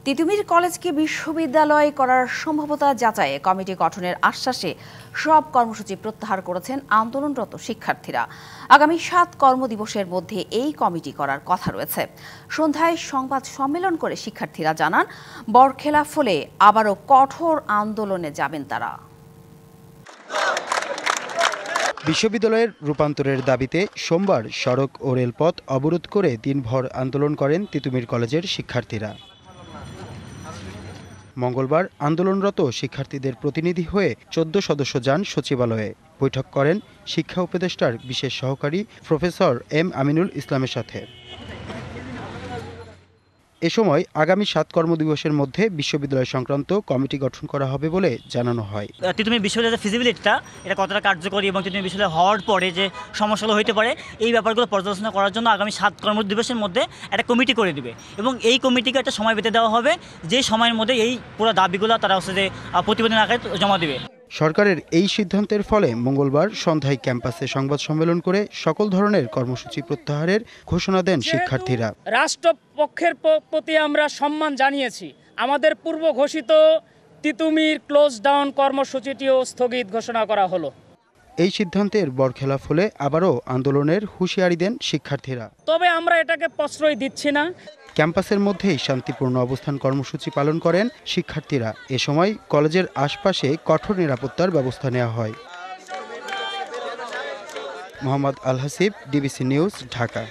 তিতুমীর কলেজকে বিশ্ববিদ্যালয় করার সম্ভাব্যতা যাচাইয়ে কমিটি গঠনের আশ্বাসে সব কর্মসূচি প্রত্যাহার করেছেন আন্দোলনরত শিক্ষার্থীরা। আগামী ৭ কর্মদিবসের মধ্যে এই কমিটি করার কথা রয়েছে। সন্ধ্যায় সংবাদ সম্মেলন করে শিক্ষার্থীরা জানান, বরখেলাপ হলে আবারও কঠোর আন্দোলনে যাবেন তারা। বিশ্ববিদ্যালয়ের রূপান্তরের দাবিতে সোমবার সড়ক ও রেলপথ অবরোধ করে দিনভর আন্দোলন করেন তিতুমীর কলেজের শিক্ষার্থীরা। মঙ্গলবার আন্দোলনরত শিক্ষার্থীদের প্রতিনিধি হয়ে ১৪ সদস্য যান সচিবালয়ে। বৈঠক করেন শিক্ষা উপদেষ্টার বিশেষ সহকারী প্রফেসর এম আমিনুল ইসলামের সাথে। এ সময় আগামী ৭ কর্মদিবসের মধ্যে বিশ্ববিদ্যালয় সংক্রান্ত কমিটি গঠন করা হবে বলে জানানো হয়। তিতুমীর বিশ্ববিদ্যালয়ের ফিজিবিলিটিটা এটা কতটা কার্যকরী এবং তিতুমীর বিশ্ববিদ্যালয় হওয়ার পরে যে সমস্যাগুলো হতে পারে এই ব্যাপারগুলো পর্যালোচনা করার জন্য আগামী ৭ কর্মদিবসের মধ্যে একটা কমিটি করে দিবে এবং এই কমিটিকে একটা সময় বেঁধে দেওয়া হবে যে সময়ের মধ্যে এই পুরো দাবিগুলো তারা হচ্ছে যে প্রতিবেদন আকারে জমা দেবে। সরকারের এই সিদ্ধান্তের ফলে মঙ্গলবার সন্ধ্যায় ক্যাম্পাসে সংবাদ সম্মেলন করে সকল ধরনের কর্মসূচি প্রত্যাহারের ঘোষণা দেন শিক্ষার্থীরা। রাষ্ট্রপক্ষের প্রতি আমরা সম্মান জানিয়েছি। আমাদের পূর্ব ঘোষিত তিতুমীর ক্লোজ ডাউন কর্মসূচিটিও স্থগিত ঘোষণা করা হলো। এই সিদ্ধান্তের বরখেলাপ হলে আবারও আন্দোলনের হুঁশিয়ারি দেন শিক্ষার্থীরা। তবে আমরা এটাকে প্রশ্রয় দিচ্ছি না। ক্যাম্পাসের মধ্যেই শান্তিপূর্ণ অবস্থান কর্মসূচি পালন করেন শিক্ষার্থীরা। এ সময় কলেজের আশপাশে কঠোর নিরাপত্তার ব্যবস্থা নেওয়া হয়। মোহাম্মদ আল হাসিব, ডিবিসি নিউজ, ঢাকা।